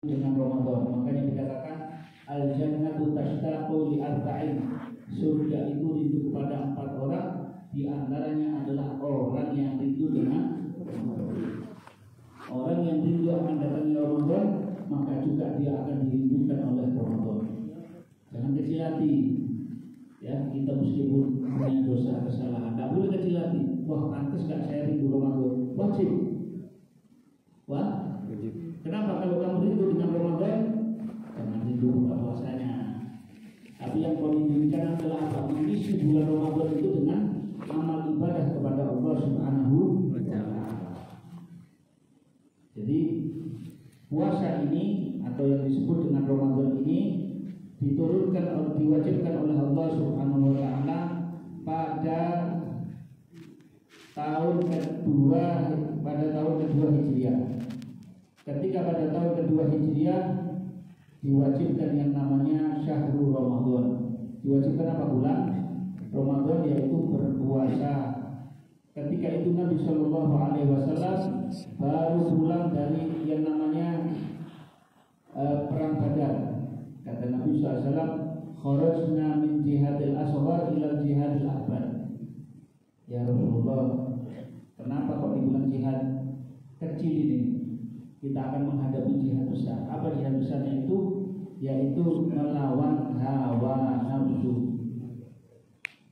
dengan Ramadan. Makanya dikatakan al-jannatu tashtaqu li arba'in. Surga itu rindu kepada 4 orang, di antaranya adalah orang yang rindu dengan Ramadan. Orang yang rindu akan datangnya Ramadan, maka juga dia akan dirindukan oleh Ramadan. Jangan kecil hati. Ya, kita meskipun punya dosa kesalahan, tidak boleh kecil hati. Wah, pantas gak saya rindu Ramadan? Wajib. Wah, kenapa kalau kamu rindu dengan Ramadan, jangan rindu buka puasanya. Tapi yang kau rindukan adalah apa? Mengisi bulan Ramadan itu dengan amal ibadah kepada Allah Subhanahu wa Ta'ala. Jadi puasa ini atau yang disebut dengan Ramadan ini diturunkan, diwajibkan oleh Allah Subhanahu wa Ta'ala pada tahun kedua Hijriah. Ketika pada tahun kedua Hijriah diwajibkan yang namanya Syahrul Ramadan. Diwajibkan apa bulan? Ramadan, yaitu berpuasa. Ketika itu Nabi Shallallahu Alaihi Wasallam baru pulang dari yang namanya perang Badar. Kata Nabi SAW, kharajna min jihadil asghar ila jihadil akbar. Ya Rasulullah, kenapa kok dibilang jihad kecil ini? Kita akan menghadapi jihad besar. Apa jihad besarnya itu? Yaitu melawan hawa nafsu.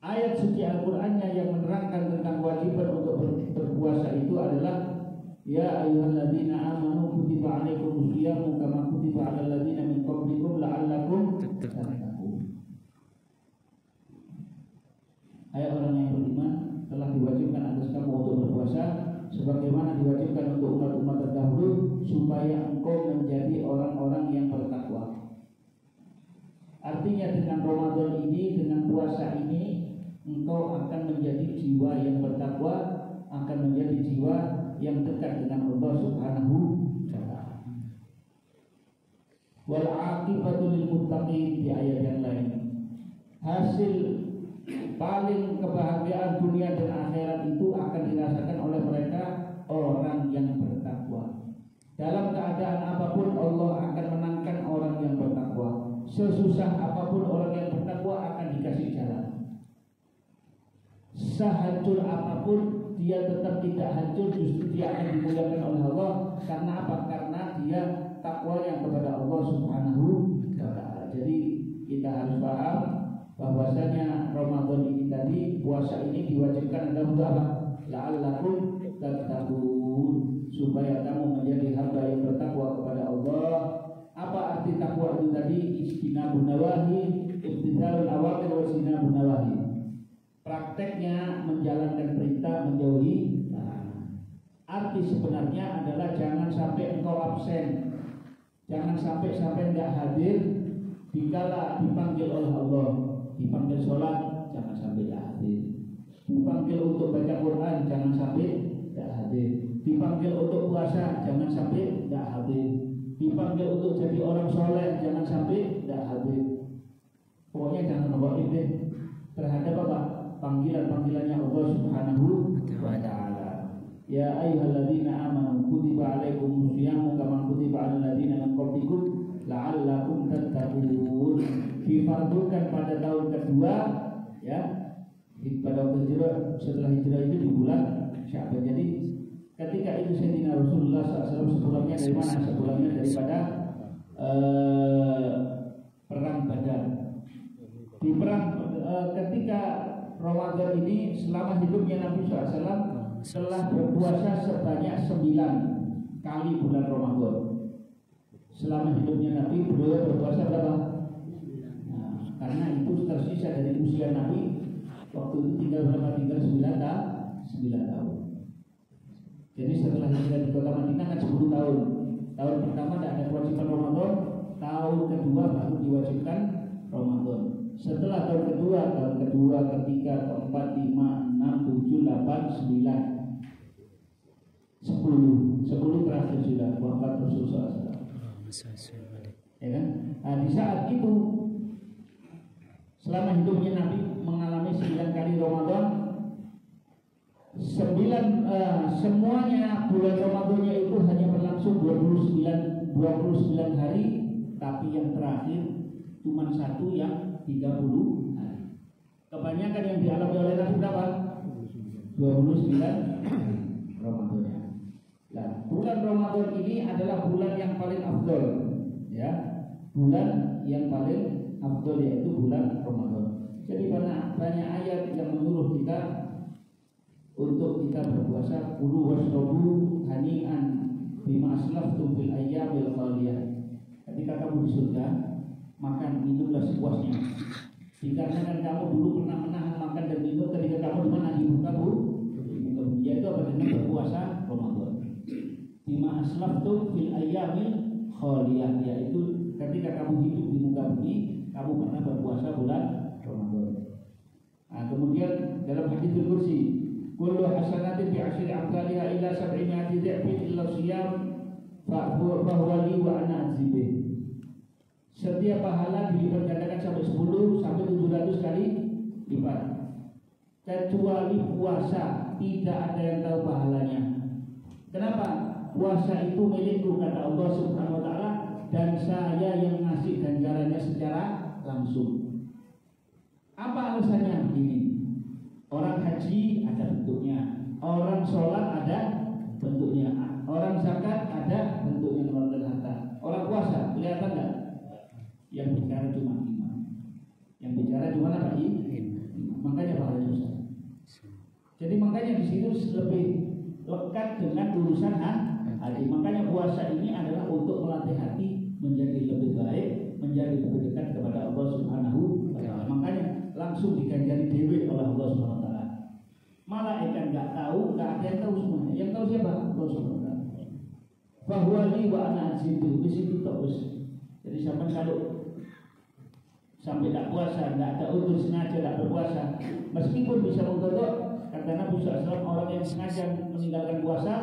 Ayat suci Al-Qur'annya yang menerangkan tentang kewajiban untuk berpuasa itu adalah ya ayyuhalladzina amanu kutiba alaikumus syiyamu kama kutiba alal ladzina min qablikum la'allakum tattaqun. Hai orang yang beriman, telah diwajibkan atas kamu untuk berpuasa sebagaimana diwajibkan untuk umat-umat terdahulu supaya engkau menjadi orang-orang yang bertakwa. Artinya dengan Ramadan ini, dengan puasa ini, engkau akan menjadi jiwa yang bertakwa, akan menjadi jiwa yang dekat dengan Allah Subhanahu wa Ta'ala. Wal 'aqibatu lil muttaqin, di ayat yang lain. Hasil paling kebahagiaan dunia dan akhirat itu akan dirasakan oleh mereka orang yang bertakwa. Dalam keadaan apapun Allah akan menangkan orang yang bertakwa. Sesusah apapun orang yang bertakwa akan dikasih jalan. Sehancur apapun dia tetap tidak hancur, justru dia akan dimuliakan oleh Allah. Karena apa? Karena dia takwa yang kepada Allah Subhanahu wa Ta'ala. Jadi kita harus paham bahwasanya Ramadan ini tadi, puasa ini diwajibkan adalah untuk apa? La'allakum tattaqun, supaya kamu menjadi hamba yang bertakwa kepada Allah. Apa arti takwa itu tadi? Ijtinabun nawahi, ibtidalul awamir wa ijtinabun nawahi. Prakteknya menjalankan perintah, menjauhi larangan. Arti sebenarnya adalah jangan sampai engkau absen, jangan sampai enggak hadir dikala dipanggil oleh Allah. Dipanggil sholat, jangan sampai enggak hadir. Dipanggil untuk baca Quran, jangan sampai enggak hadir. Dipanggil untuk puasa, jangan sampai enggak hadir. Dipanggil untuk jadi orang soleh, jangan sampai enggak hadir. Pokoknya jangan lupa deh terhadap apa? Panggilan-panggilannya Allah Subhanahu wa Ta'ala. Ya ayyuhalladzina amanu kutiba alaikumus syiyamu kama kutiba alal ladzina min qablikum la'allakum tattaqun. Difardukan pada tahun kedua, ya. Pada hijrah, setelah hijrah itu di bulan Sya'ban. Jadi ketika itu Sayyidina Rasulullah SAW sepulangnya dari mana? Sepulangnya daripada perang Badar. Di perang ketika Ramadan ini, selama hidupnya Nabi SAW telah berpuasa sebanyak 9 kali bulan Ramadan. Selama hidupnya Nabi, beliau berpuasa berapa? Nah, karena itu tersisa dari usia Nabi. Waktu itu tinggal berapa? Tinggal 9 tahun. Jadi setelah hijrah di kota Madinah kan 10 tahun. Tahun pertama tidak ada kewajiban Ramadan. Tahun kedua baru diwajibkan Ramadan. Setelah tahun kedua, ketiga, keempat, 5, 6, 7, 8, 9, 10 terakhir sudah wafat Rasulullah SAW. Ya kan? Nah, di saat itu selama hidupnya Nabi mengalami 9 kali Ramadan. Semuanya bulan Ramadannya itu hanya berlangsung 29 29 hari, tapi yang terakhir cuma satu yang 30 hari. Kebanyakan yang dialami oleh Nabi berapa? 29 Ramadan. Nah, bulan Ramadan ini adalah bulan yang paling afdol, ya. Bulan yang paling afdol yaitu bulan Ramadan. Jadi banyak ayat yang menyuruh kita untuk kita berpuasa. Kulu washrabu hani'an bima aslaftum fil ayyamil khaliyah. Ketika kamu di surga, makan minumlah sepuasnya. Dikarenakan kamu dulu pernah menahan makan dan minum ketika kamu di mana, di muka bumi, yaitu apa, dengan berpuasa Ramadan. Bima aslaftum fil ayyamil khaliyah, yaitu ketika kamu hidup di muka bumi, kamu pernah berpuasa bulan Ramadan. Nah, kemudian dalam hadits kursi, kullu hasanatin bi asyri amsalha ila 700 dhifin illa siyam fa huwa li wa ana azibih. Setiap pahala dilipat gandakan sampai 10 sampai 700 kali lipat. Kecuali puasa, tidak ada yang tahu pahalanya. Kenapa? Puasa itu milikku, kata Allah Subhanahu wa taala, dan saya yang ngasih ganjarannya secara langsung. Apa alasannya? Begini. Orang haji ada bentuknya, orang sholat ada bentuknya, orang zakat ada bentuknya, mengeluarkan harta. Orang puasa kelihatan enggak? Yang bicara cuma iman. Yang bicara cuma apa? Makanya pahalanya susah. Jadi makanya di situ lebih lekat dengan urusan hati. Makanya puasa ini adalah untuk melatih hati menjadi lebih baik, menjadi lebih dekat kepada Allah Subhanahu wa taala. Makanya langsung diganjari dewi oleh Allah Subhanahu wa taala. Malaikat enggak tahu, enggak ada yang tahu semuanya. Yang tahu siapa? Allah Subhanahu wa taala. Bahwa li wa ana azidu, di situ terus. Jadi sampai tak puasa, tidak ada udur sengaja tak berpuasa, meskipun bisa menggodok, kata Nabi SAW, orang yang sengaja meninggalkan puasa,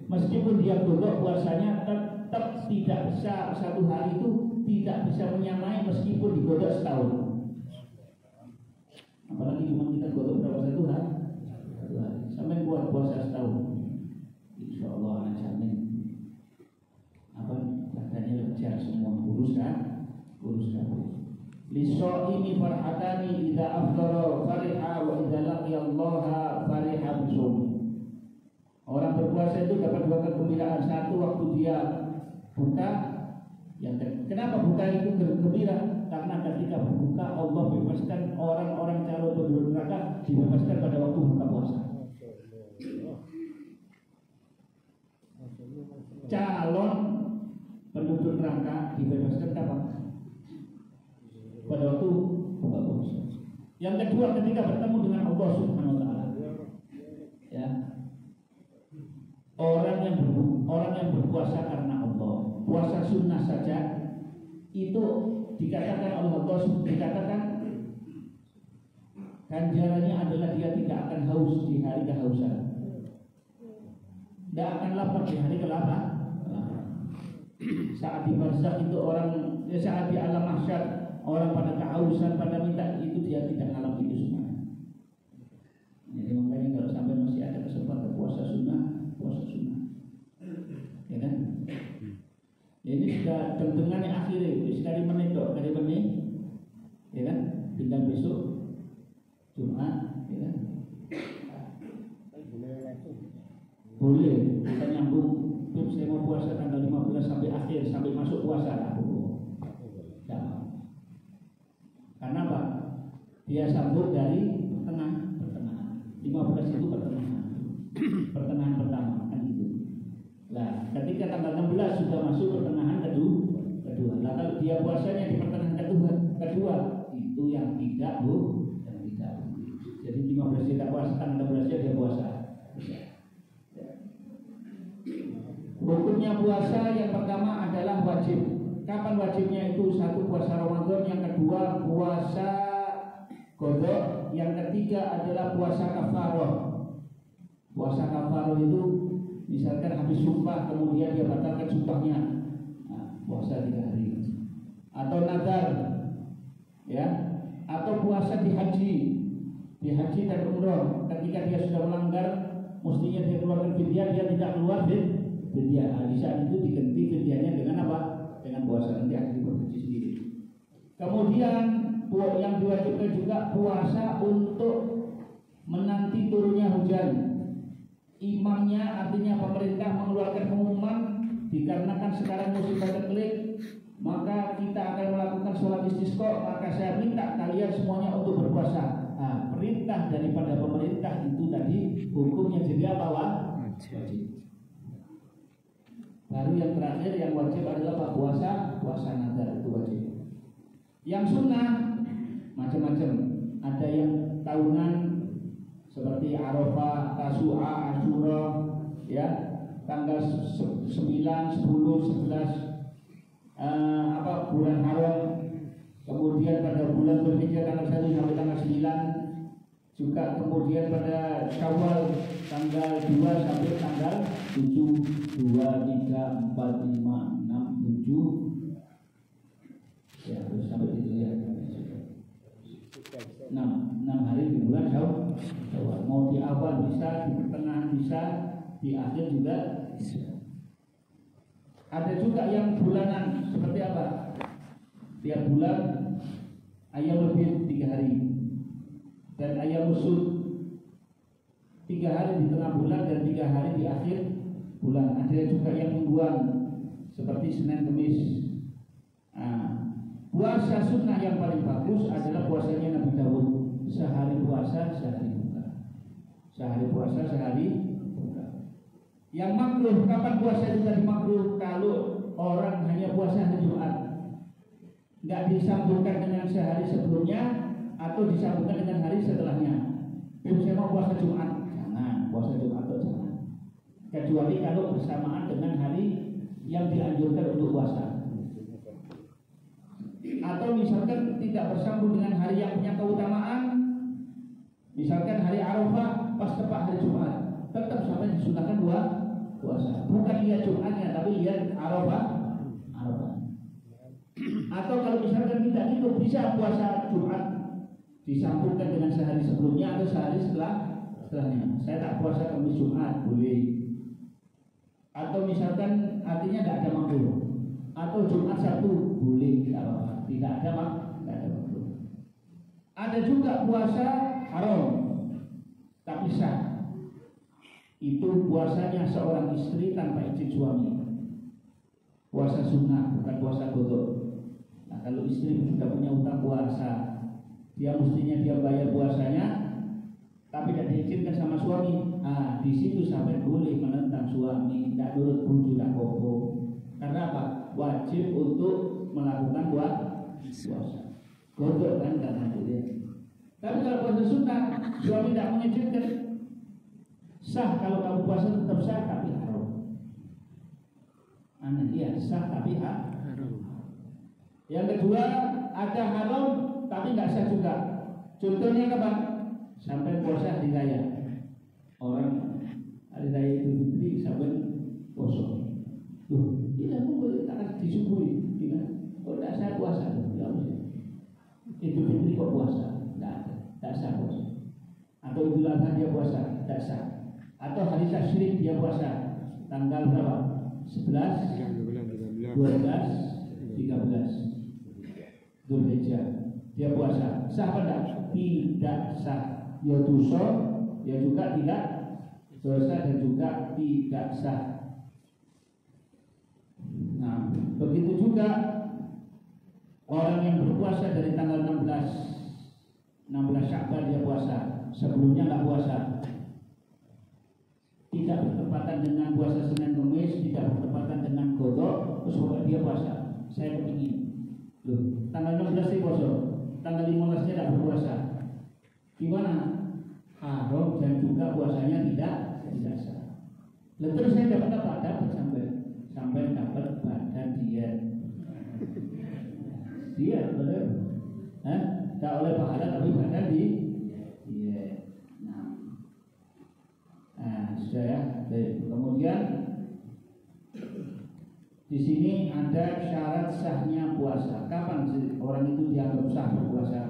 meskipun dia godok puasanya, tetap tidak bisa satu hari itu tidak bisa menyamai meskipun digodok setahun. Apalagi cuma kita godok berapa, satu hari sampai buat puasa setahun, insya Allah anak jamin katanya lejar semua uruskan. Lisoimi farhatani idza afdara fariha wa idza laqiyallaha fariha bisum. Orang berpuasa itu dapat dua kegembiraan. Satu, waktu dia buka. Kenapa buka itu gembira? Karena ketika berbuka Allah bebaskan orang-orang calon penduduk neraka, dibebaskan pada waktu buka puasa. Calon penduduk neraka dibebaskan kapan? Pada waktu buka puasa. Yang kedua, ketika bertemu dengan Allah Subhanahu wa taala. Ya. Orang yang berpuasa karena Allah, puasa sunnah saja itu dikatakan oleh Allah, dikatakan ganjarannya adalah dia tidak akan haus di hari kehausan, tidak akan lapar di hari kelapa. Saat di barzakh itu orang, saat di alam mahsyar orang pada kehausan, pada minta, itu dia tidak ngalami itu semua. Jadi makanya kalau sampai masih ada kesempatan puasa sunnah, ya kan? Ini sudah dengannya akhirnya, sekali menit, ya kan? Tinggal besok Jumat, ya kan? Boleh kita nyambung. Saya mau puasa tanggal 15 sampai akhir, sampai masuk puasa. Karena apa? Dia sambut dari pertengahan. 15 itu pertengahan pertama, kan gitu. Nah, ketika tanggal 16 sudah masuk pertengahan kedua. Nah, kalau dia puasanya di pertengahan kedua, itu yang tidak Jadi 15 tidak puasa, tanggal 16 dia puasa. Hukumnya puasa yang pertama adalah wajib. Kapan wajibnya itu? Satu, puasa Ramadan. Yang kedua, puasa qadha. Yang ketiga adalah puasa kafarah. Puasa kafarah itu misalkan habis sumpah kemudian dia batalkan sumpahnya, puasa 3 hari. Atau nazar, ya, atau puasa di haji dan umroh. Ketika dia sudah melanggar, mestinya dia keluarkan fidyah, dia tidak keluar fidyah. Di saat itu diganti fidyahnya dengan apa? Dengan puasa. Nanti akan diperbaiki sendiri. Kemudian yang diwajibkan juga puasa untuk menanti turunnya hujan. Imamnya, artinya pemerintah, mengeluarkan pengumuman dikarenakan sekarang musim kekeling, maka kita akan melakukan sholat istisqa, maka saya minta kalian semuanya untuk berpuasa. Nah, perintah daripada pemerintah itu tadi hukumnya jadi apa, Wak? Wajib. Baru yang terakhir yang wajib adalah puasa nazar, itu wajib. Yang sunnah macam-macam. Ada yang tahunan seperti Arafah, Tasu'a, Asyura, ya, tanggal 9, 10, 11 bulan Haram. Kemudian pada bulan Dzulhijjah tanggal 1 sampai tanggal 9. Juga kemudian pada Syawal tanggal 2 sampai tanggal 7, 2, 3, 4, 5, 6, 7. Ya, terus sampai itu ya. 6 hari di bulan Syawal. Mau di awal bisa, di pertengahan bisa, di akhir juga bisa. Ada juga yang bulanan, seperti apa? Tiap bulan ayam lebih 3 hari, dan ayam usul 3 hari di tengah bulan dan 3 hari di akhir bulan. Ada juga yang mingguan seperti Senin Kemis. Puasa sunnah yang paling bagus adalah puasanya Nabi Daud. Sehari puasa, sehari buka. Sehari puasa, sehari buka. Yang makruh, kapan puasa itu tadi makruh? Kalau orang hanya puasa hari Jumat, nggak disambungkan dengan sehari sebelumnya atau disambungkan dengan hari setelahnya. Saya mau puasa Jumat, jangan. Puasa Jumat atau jangan. Kecuali kalau bersamaan dengan hari yang dianjurkan untuk puasa. Atau misalkan tidak bersambung dengan hari yang punya keutamaan, misalkan hari Arafah pas tepat hari Jumat, tetap sampai disunahkan puasa. Bukan lihat Jumatnya, tapi lihat Arafah. Atau kalau misalkan tidak itu bisa puasa Jumat disambungkan dengan sehari sebelumnya atau sehari setelahnya. Saya tak puasa Kamis Jumat, boleh. Atau misalkan artinya tidak ada makruh. Atau Jumat Sabtu, boleh, tidak apa-apa. Tidak ada makruh. Ada juga puasa haram tapi sah. Itu puasanya seorang istri tanpa izin suami. Puasa sunnah, bukan puasa qadha. Nah, kalau istri sudah punya utang puasa, dia mestinya dia bayar puasanya, tapi tidak diizinkan sama suami. Di situ sampai boleh menentang suami, tidak nurut pun tidak apa-apa. Karena apa? Wajib untuk melakukan puasa. Qadha kan karena boleh. Tapi kalau puasa sunnah, suami tidak mengizinkan, sah. Kalau kamu puasa tetap sah, tapi haram. Iya, sah tapi haram. Yang kedua, ada haram tapi nggak sah juga. Contohnya apa? Sampai puasa hari raya. Orang hari raya Idul Fitri sampai puasa. Tidak boleh, tak disuguhi. Oh, tidak sah puasa. Idul Fitri kok puasa? Tidak sah puasa. Atau Idul Adha dia puasa? Tidak sah. Atau hari tasyrik dia puasa tanggal berapa? 11, 12, 13 Dzulhijjah dia puasa. Sah apa tidak? Tidak sah. Ya dosa, ya juga tidak dosa, dan juga tidak sah. Nah, begitu juga orang yang berpuasa dari tanggal 16 Sya'ban dia puasa, sebelumnya nggak puasa. Tidak bertepatan dengan puasa Senin Kemis, tidak bertepatan dengan qadha, terus dia puasa. Saya kepingin, tanggal 16 dia puasa, tanggal 15 nya tidak berpuasa. Gimana? Haram, dan juga puasanya tidak sah. Terus saya dapat apa? Dapat sampai dapat badan diet, betul? Tak oleh pahala tapi badan diet. Sudah ya. Kemudian di sini ada syarat sahnya puasa. Kapan sih orang itu dianggap sah berpuasa?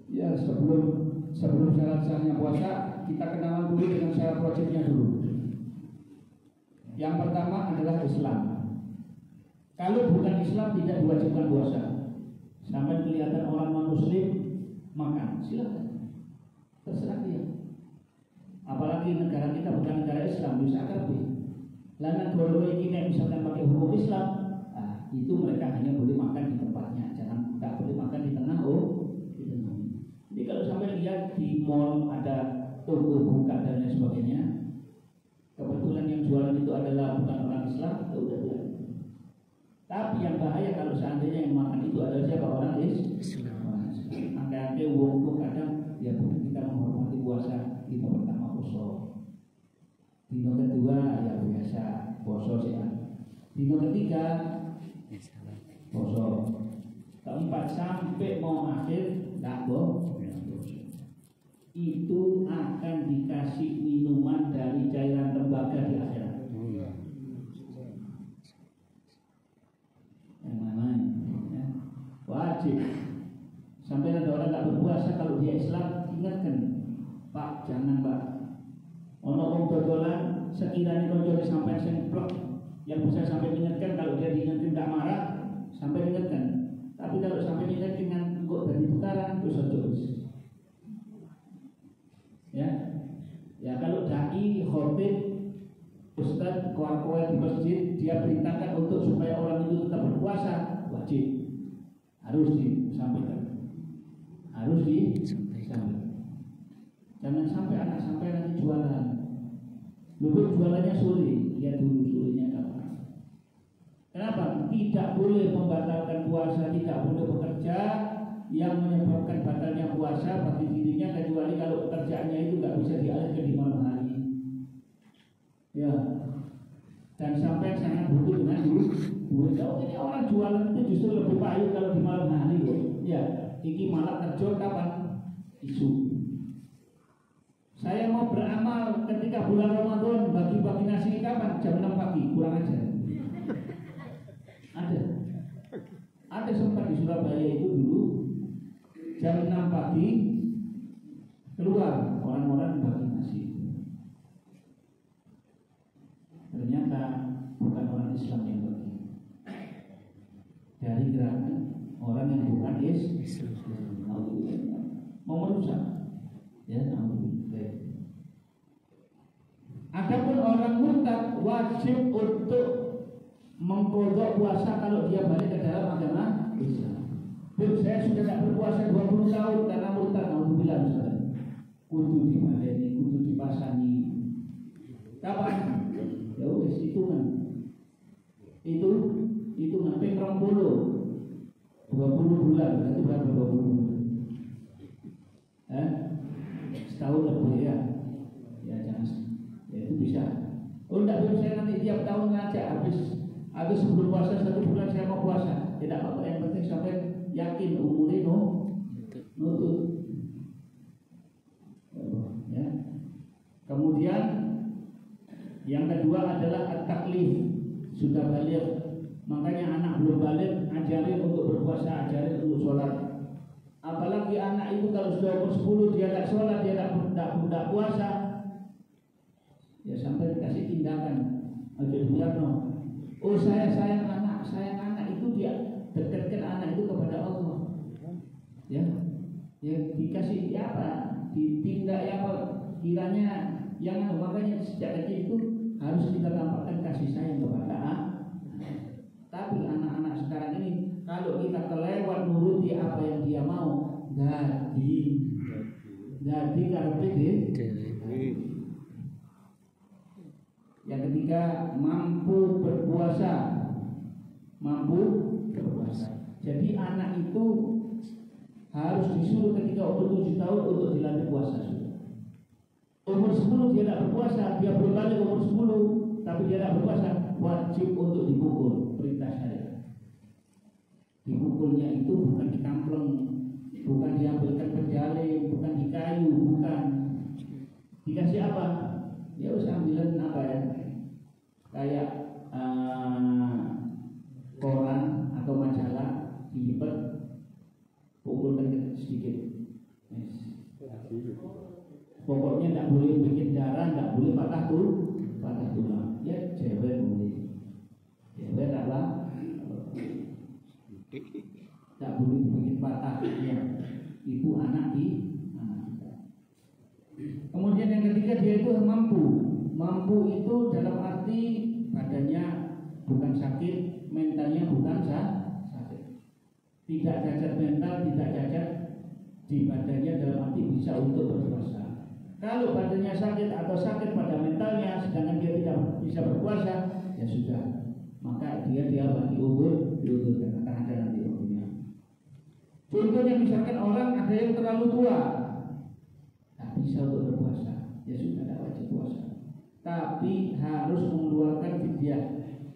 Ya, sebelum syarat sahnya puasa, kita kenalan dulu dengan syarat wajibnya dulu. Yang pertama adalah Islam. Kalau bukan Islam tidak diwajibkan puasa. Sampai kelihatan orang non-muslim makan, silakan, terserah dia. Apalagi negara kita bukan negara Islam, bisa kerja. Lalu kalau ini misalkan pakai hukum Islam, itu mereka hanya boleh makan di tempatnya, jangan tak boleh makan di tengah. Di tengah. Jadi kalau sampai lihat di mall ada toko buka dan lain sebagainya, kebetulan yang jualan itu adalah bukan orang Islam, ya udah bilang. Tapi yang bahaya kalau seandainya yang makan itu adalah siapa, orang Islam. Angka-angka wong itu kadang ya kita menghormati puasa, kita pertama poso, dino kedua ya biasa poso sih, dino ketiga poso, keempat sampai mau akhir tak itu akan dikasih minuman dari cairan tembaga di akhirat. Yang mana? Ya. Wajib. Sampai ada orang tak berpuasa kalau dia Islam, ingatkan, Pak, jangan Pak. Ono wong dodolan sekiranya konco sampai semplok, yang bisa sampai ingatkan, kalau dia diingatkan tak marah, sampai ingatkan. Tapi kalau sampai ingatkan dengan kok dari putaran terus aja. Ya kalau dai khotib ustaz koar-koar di masjid, dia perintahkan untuk supaya orang itu tetap berpuasa, wajib, harus disampaikan, harus disampaikan. Jangan sampai anak sampai nanti jualan, dulu jualannya sulit, lihat dulu sulitnya apa. Kenapa? Tidak boleh membatalkan puasa, tidak boleh bekerja yang menyebabkan batalnya puasa bagi dirinya, kecuali kalau pekerjaannya itu nggak bisa dialihkan di malam hari. Ya, dan sampai sangat butuh dengan duit. Kalau ini orang jualan itu justru lebih payung kalau di malam hari. Ya, ini malah kerja kapan? Isu. Saya mau beramal ketika bulan Ramadan, bagi-bagi nasi kapan? Jam 6 pagi, kurang aja. Ada sempat di Surabaya itu dulu jam 6 pagi keluar orang-orang bagi nasi. Ternyata bukan orang Islam yang bagi, dari gerakan orang yang bukan Islam, mau merusak. Ya, adapun orang murtad wajib untuk mengkodok puasa kalau dia balik ke dalam agama Islam. Saya sudah tidak berpuasa 20 tahun karena murtad, alhamdulillah misalnya. Kudu dibaleni, kudu dipasangi. Kapan? Ya wes hitungan. Itu ngapain 20 bulan, berarti berapa 20 bulan? Setahun lebih ya. Ya jangan. Ya itu bisa. Oh enggak, saya nanti tiap tahun ngajak habis sebelum puasa 1 bulan saya mau puasa. Tidak apa-apa, yang penting sampai yakin umurnya nutut. Ya. Kemudian yang kedua adalah at-taklif, sudah balik. Makanya anak belum balik ajarin untuk berpuasa, ajarin untuk sholat. Apalagi anak itu kalau sudah umur 10 dia tidak sholat, dia tidak puasa, ya sampai dikasih tindakan. Oh saya sayang anak itu, dia dekatkan anak itu kepada Allah. Ya dikasih apa? Ditindak apa? Kiranya yang makanya sejak kecil itu harus kita tampakkan kasih sayang kepada anak. Tapi anak-anak sekarang ini kalau kita kelewat nuruti apa yang dia mau, jadi karena yang ketiga mampu berpuasa. Jadi anak itu harus disuruh ketika umur 7 tahun untuk dilatih puasa. Umur 10 dia tidak berpuasa, dia belum balik umur 10 tapi dia tidak berpuasa, wajib untuk dipukul, perintah syariat. Dipukulnya itu bukan dikampleng, bukan diambilkan penjalin, bukan dikayu, bukan. Dikasih apa? Ya usah ambilan apa ya? Kayak koran atau majalah dilipat, pukulkan sedikit. Pokoknya tidak boleh bikin darah, tidak boleh patah tulang. Ya cewek patah ya. Ibu anak di anak kita. Kemudian yang ketiga dia itu mampu. Mampu itu dalam arti badannya bukan sakit, mentalnya bukan sakit. Tidak cacat mental, tidak cacat di badannya dalam arti bisa untuk berpuasa. Kalau badannya sakit atau sakit pada mentalnya, sedangkan dia tidak bisa berpuasa, ya sudah. Maka dia bagi uzur akan ada nanti waktunya. Contohnya misalkan orang ada yang terlalu tua, tak bisa untuk berpuasa, ya sudah tidak wajib puasa. Tapi harus mengeluarkan fidyah.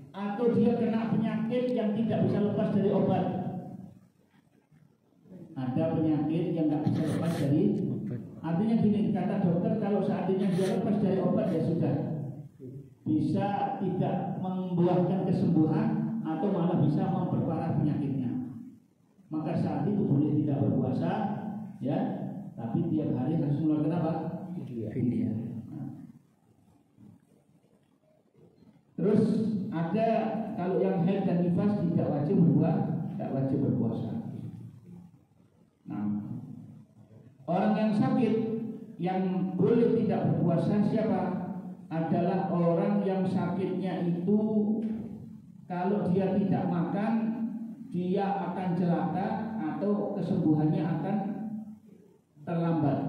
Atau dia kena penyakit yang tidak bisa lepas dari obat. Ada penyakit yang tidak bisa lepas dari. Artinya gini, kata dokter, kalau seandainya dia lepas dari obat ya sudah, bisa tidak membuahkan kesembuhan atau malah bisa memperparah penyakitnya. Maka saat itu boleh tidak berpuasa, ya, tapi tiap hari harus mengeluarkan apa? Fidyah. Terus ada kalau yang haid dan nifas tidak wajib berpuasa. Nah, orang yang sakit yang boleh tidak berpuasa siapa? Adalah orang yang sakitnya itu kalau dia tidak makan dia akan celaka atau kesembuhannya akan terlambat,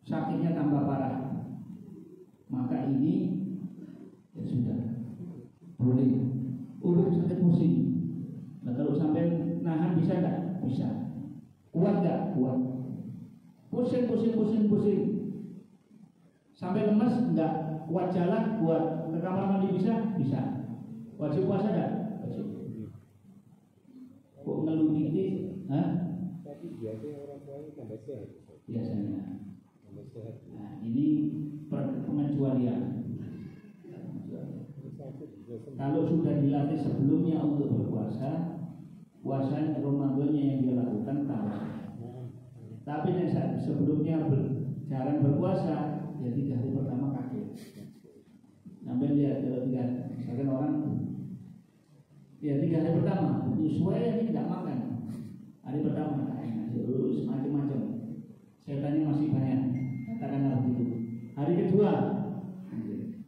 sakitnya tambah parah. Maka ini ya sudah boleh. Sakit pusing. Nah, kalau sampai nahan bisa enggak? Bisa. Kuat enggak? Kuat. Pusing. Sampai lemas enggak? Kuat jalan? Kuat. Ke kamar mandi bisa? Bisa. Wajib puasa enggak? Wajib. Kok ngeluh titik? Tapi biasanya orang tuanya tambah sehat. Biasanya. Tambah sehat. Nah, ini pengecualian. Kalau sudah dilatih sebelumnya untuk berpuasa, puasa Ramadannya yang dia lakukan tambah. Tapi saat sebelumnya jarang berpuasa, ya 3 hari pertama kaget. Sampai lihat kalau misalkan orang, ya 3 hari pertama, sesuai ini tidak makan. Hari pertama terus macam-macam, setannya masih banyak, katakanlah begitu. Hari kedua,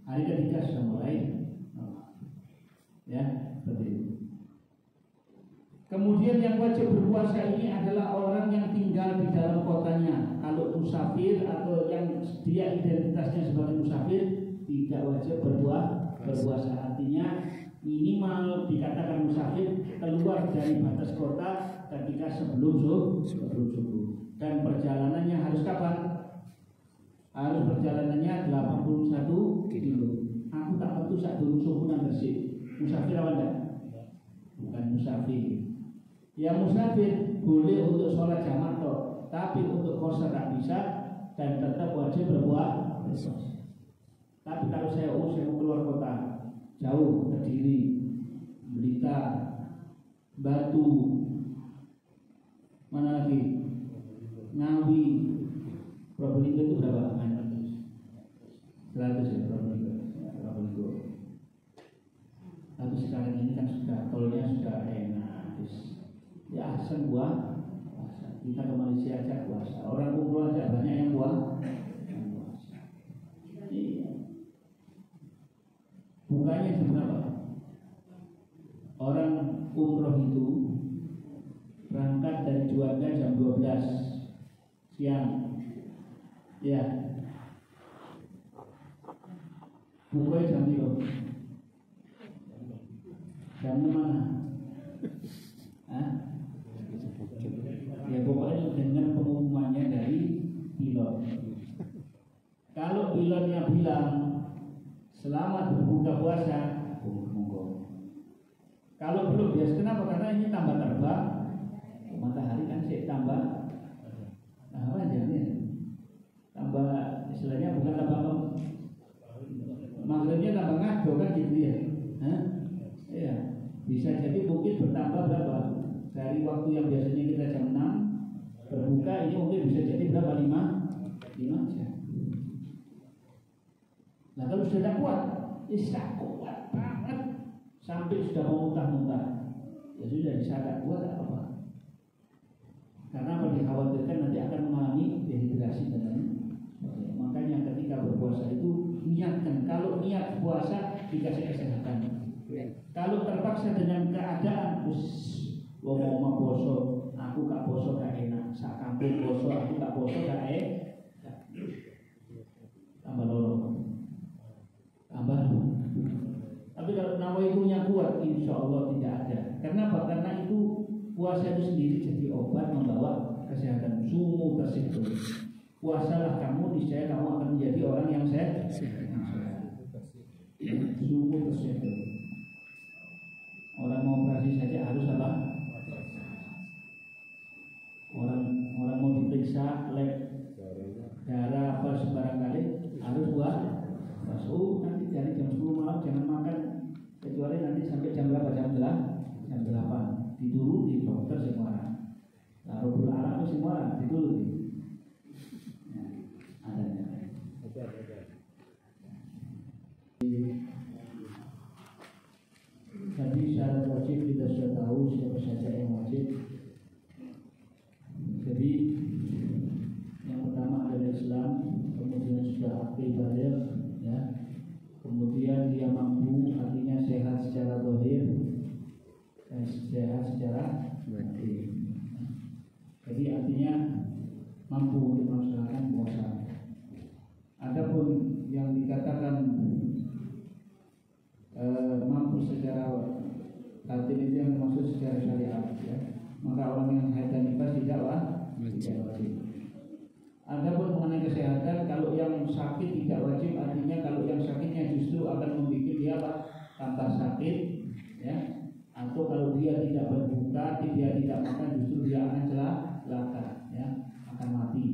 hari ketiga sudah mulai. Ya, seperti itu. Kemudian yang wajib berpuasa ini adalah orang yang tinggal di dalam kotanya. Kalau musafir atau yang dia identitasnya sebagai musafir tidak wajib berpuasa. Artinya minimal dikatakan musafir keluar dari batas kota ketika sebelum subuh. Dan perjalanannya harus kapan? Harus perjalanannya 81 kilo. Aku tak betul sak durung subuh nang Gresik. Musafir apa enggak? Bukan musafir. Ya musafir boleh untuk sholat jamaah toh, tapi untuk qashar tak bisa dan tetap wajib berpuasa. Tapi kalau saya mau keluar kota, jauh, Kediri, Blitar, Batu, mana lagi? Ngawi, Probolinggo itu berapa? 100 ya Probolinggo. Tapi sekarang ini kan sudah tolnya sudah enak. Ya asal puasa. Kita ke Malaysia aja puasa. Orang umroh aja banyak yang puasa. Iya. Bukanya jam berapa? Orang umroh itu berangkat dari Juanda jam 12 siang. Ya. Bukanya jam 3. Jam mana? Ya pokoknya dengan pengumumannya dari pilot. Kalau pilotnya bilang selamat berbuka puasa, monggo. Kalau belum, biasa kenapa? Karena ini tambah terbang, matahari kan sih tambah. Nah apa aja nih? Tambah istilahnya bukan tambah maghribnya tambah ngado kan gitu ya? Iya, bisa jadi mungkin bertambah berapa? Dari waktu yang biasanya kita jam 6 berbuka ini mungkin bisa jadi berapa? 5 jam. Nah kalau sudah tidak kuat, kuat banget sampai sudah mau muntah-muntah, ya sudah disadar kuat apa? Karena apa, dikhawatirkan nanti akan mengalami dehidrasi dan lain. Makanya ketika berpuasa itu niatkan, kalau niat puasa dikasih kesehatan. Kalau terpaksa dengan keadaan, mau poso, aku gak poso gak enak, sak kampung poso, aku gak poso gak tambah loro, tambah. Tapi kalau nawaitunya kuat, insya Allah tidak ada. Karena apa? Karena itu puasa itu sendiri jadi obat membawa kesehatan. Sumu tersitu. Puasalah kamu, niscaya kamu akan menjadi orang yang sehat. Sumu tersitu. Orang mau operasi saja harus apa? Orang mau diperiksa lab darah apa sembarang kali harus buat masuk. Nanti dari jam 10 malam jangan makan kecuali nanti sampai jam berapa? Jam 8 dituruti dokter semua. Lalu berharap semua dituruti. Jadi syarat wajib kita sudah tahu siapa saja yang wajib. Jadi yang pertama adalah Islam, kemudian sudah akil baligh, ya. Kemudian dia mampu, artinya sehat secara zahir, sehat secara batin. Jadi artinya mampu untuk melaksanakan puasa. Adapun yang dikatakan mampu secara batin itu yang dimaksud secara syariat, ya. Maka orang yang haid dan nifas tidak wajib. Adapun mengenai kesehatan, kalau yang sakit tidak wajib, artinya kalau yang sakitnya justru akan membuat dia tambah sakit, ya. Atau kalau dia tidak berbuka, dia tidak makan, justru dia akan celaka, ya, akan mati.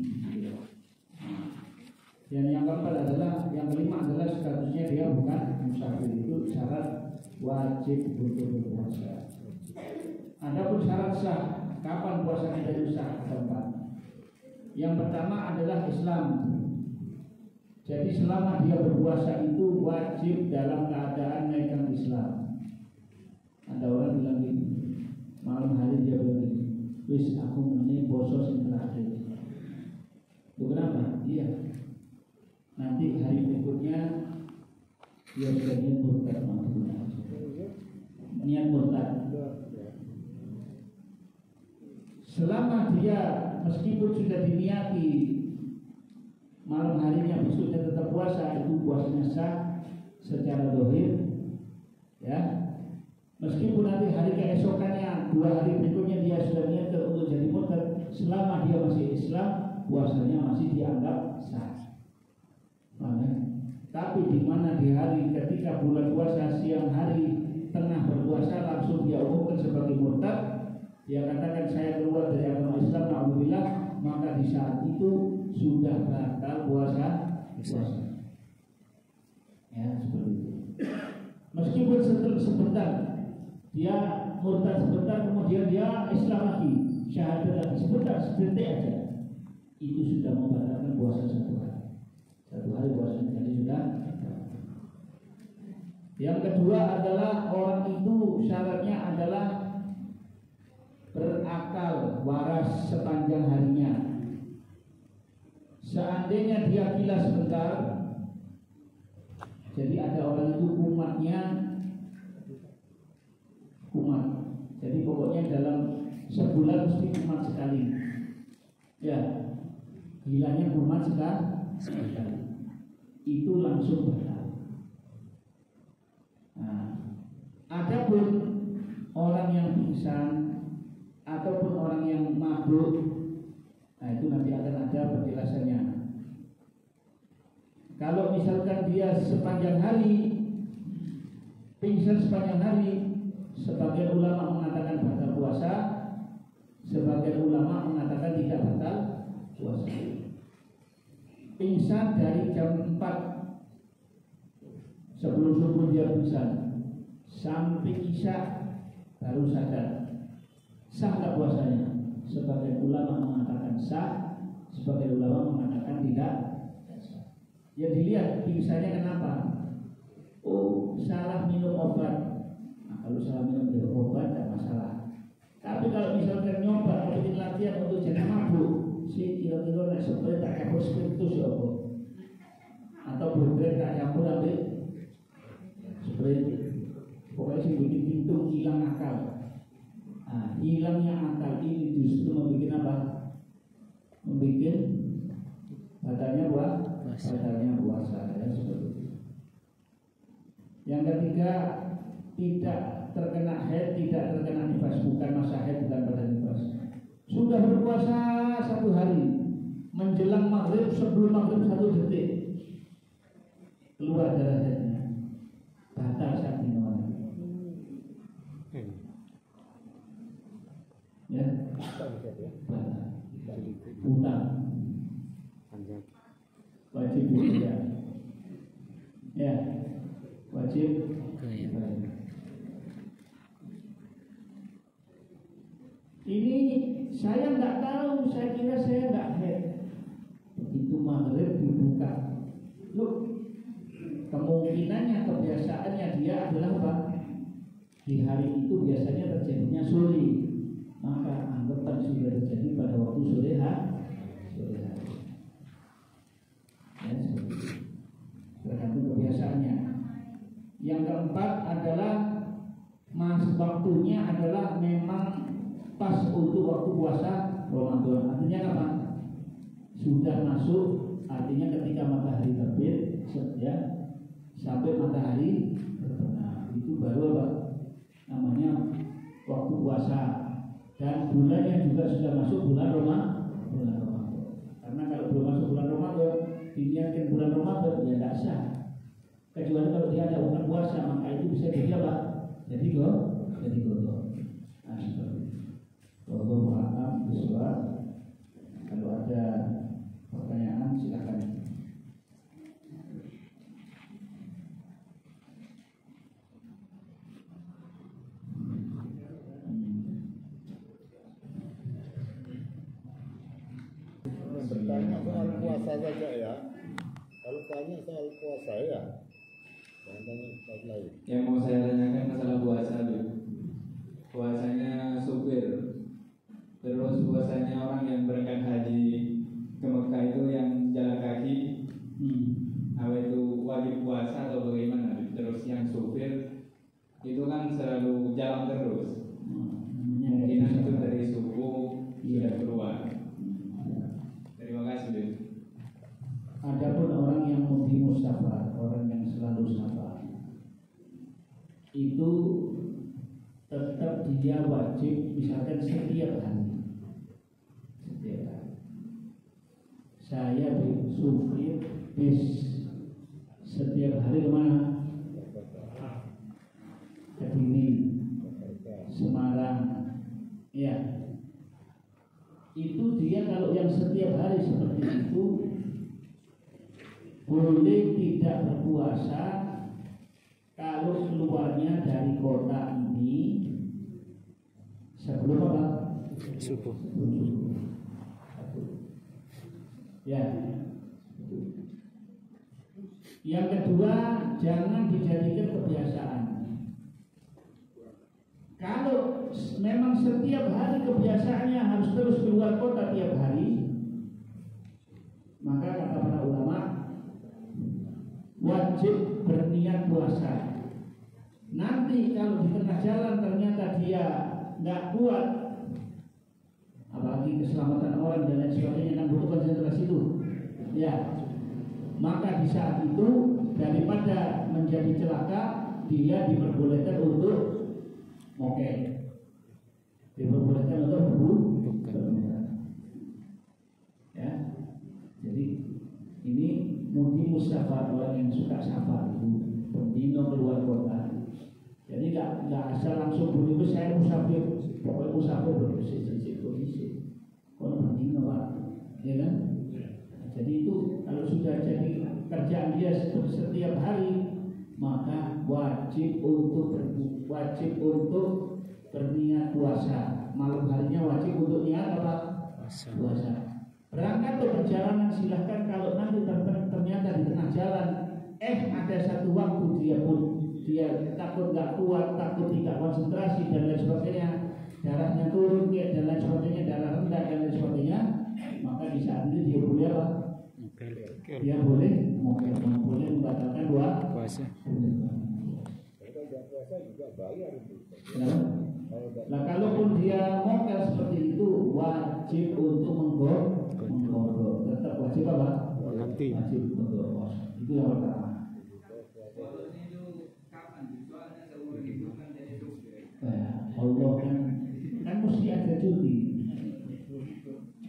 Dan yang keempat adalah, yang kelima adalah statusnya dia bukan musafir. Itu syarat wajib untuk berpuasa. Adapun syarat sah, kapan puasa kita itu sah? Keempat. Yang pertama adalah Islam. Jadi selama dia berpuasa itu wajib dalam keadaan megang Islam. Ada orang bilang gini, malam hari dia bilang gini, wis aku ini poso sing terakhir. Itu kenapa? Iya. Nanti hari berikutnya dia sudah niat murtad, niat murtad. Selama dia meskipun sudah diniati malam harinya besoknya tetap puasa, itu puasanya sah secara zahir, ya. Meskipun nanti hari keesokannya 2 hari berikutnya dia sudah niat untuk jadi murtad, selama dia masih Islam puasanya masih dianggap sah. Tapi di mana di hari ketika bulan puasa siang hari tengah berpuasa langsung dia umumkan sebagai murtad, dia katakan saya keluar dari agama Islam, alhamdulillah, maka di saat itu sudah batal puasa. Ya, seperti itu. Meskipun sebentar dia murtad sebentar, kemudian dia Islam lagi, syahadat lagi sebentar, sedetik aja, itu sudah membatalkan puasa 1 hari. 1 hari puasanya jadi sudah. Yang kedua adalah orang itu syaratnya adalah berakal, waras sepanjang harinya. Seandainya dia gila sebentar, jadi ada orang itu kumatnya, jadi pokoknya dalam sebulan mesti kumat sekali, ya, gilanya kumat sekali, itu langsung batal. Nah, adapun orang yang pingsan ataupun orang yang mabuk, nah itu nanti akan ada penjelasannya. Kalau misalkan dia sepanjang hari pingsan sepanjang hari, sebagian ulama mengatakan batal puasa, sebagian ulama mengatakan tidak batal puasa. Pingsan dari jam 4 sebelum subuh dia pingsan sampai isya baru sadar, sah tak puasanya? Sebagian ulama mengatakan sah, sebagian ulama mengatakan tidak sah. Ya dilihat pingsannya kenapa? Oh, salah minum obat. Nah, kalau salah minum obat tidak masalah. Tapi kalau misalkan nyoba atau bikin latihan untuk jadi puasa ya, seperti itu. Yang ketiga, tidak terkena haid, tidak terkena nifas, bukan masa haid, bukan pada nifas. Sudah berpuasa 1 hari, menjelang maghrib, sebelum maghrib 1 detik keluar darah haidnya, batal saat minuman. Ya, utang wajib ya, ya wajib. Ini saya nggak tahu, saya kira saya nggak haid. Begitu maghrib dibuka, loh, kemungkinannya kebiasaannya dia adalah apa? Di hari itu biasanya terjadinya sore, maka anggapan sudah terjadi pada waktu sore hari. Ya, tergantung kebiasaannya. Yang keempat adalah waktunya adalah memang pas untuk waktu puasa Ramadan. Artinya apa? Sudah masuk, artinya ketika matahari terbit ya, sampai matahari terbenam, itu baru apa? Namanya waktu puasa. Dan bulannya juga sudah masuk bulan Ramadan. Karena kalau belum masuk bulan Ramadan, diniatkan bulan Ramadan, ya tidak sah. Kecuali kalau dia ada bukan puasa, maka itu bisa jadi apa? Jadi godol. Nah, seperti itu. Wallahu a'lam bishawab. Kalau ada pertanyaan silakan. Bertanya soal puasa saja ya. Kalau tanya soal puasa ya, jangan tanya soal lain. Yang mau saya tanyakan masalah puasa dulu. Puasanya supir, terus puasanya orang yang berangkat haji ke Mekah itu yang jalan kaki, apa itu wajib puasa atau bagaimana? Terus yang supir itu kan selalu jalan terus, mungkin itu dari subuh sudah keluar. Terima kasih. Adapun orang yang mudimu safar, orang yang selalu safar, itu tetap dia wajib, misalkan setiap hari. Saya supir bis setiap hari kemana? Kediri, Semarang, ya. Itu dia kalau yang setiap hari seperti itu boleh tidak berpuasa kalau keluarnya dari kota ini sebelum apa? Subuh. Ya. Yang kedua, jangan dijadikan kebiasaan. Kalau memang setiap hari kebiasaannya harus terus keluar kota tiap hari, maka kata para ulama wajib berniat puasa. Nanti kalau di tengah jalan ternyata dia nggak kuat, apalagi keselamatan orang dan lain sebagainya, kan butuh konsentrasi itu, ya. Maka di saat itu daripada menjadi celaka, dia diperbolehkan untuk mokel, diperbolehkan untuk berbuka. Ya, jadi ini mudi musafar, orang yang suka safar itu bendino keluar kota. Jadi nggak asal langsung begitu saya musafir, pokoknya musafir bersih kalau bendino pak, ya kan? Jadi itu kalau sudah jadi kerjaan dia setiap hari, maka wajib untuk berniat puasa. Malam harinya wajib untuk niat apa? Puasa. Berangkat ke perjalanan silahkan, kalau nanti ternyata di tengah jalan ada satu waktu dia takut nggak kuat, takut tidak konsentrasi dan lain sebagainya, darahnya turun dan lain sebagainya, darah rendah dan lain sebagainya, maka di saat itu dia boleh apa? Dia boleh membatalkan puasa. Puasa juga bayar itu. Nah, kalaupun dia mokel seperti itu, wajib untuk menggodok, tetap wajib apa? nanti. Wajib untuk puasa. Itu yang pertama. Allah kan mesti ada cuti,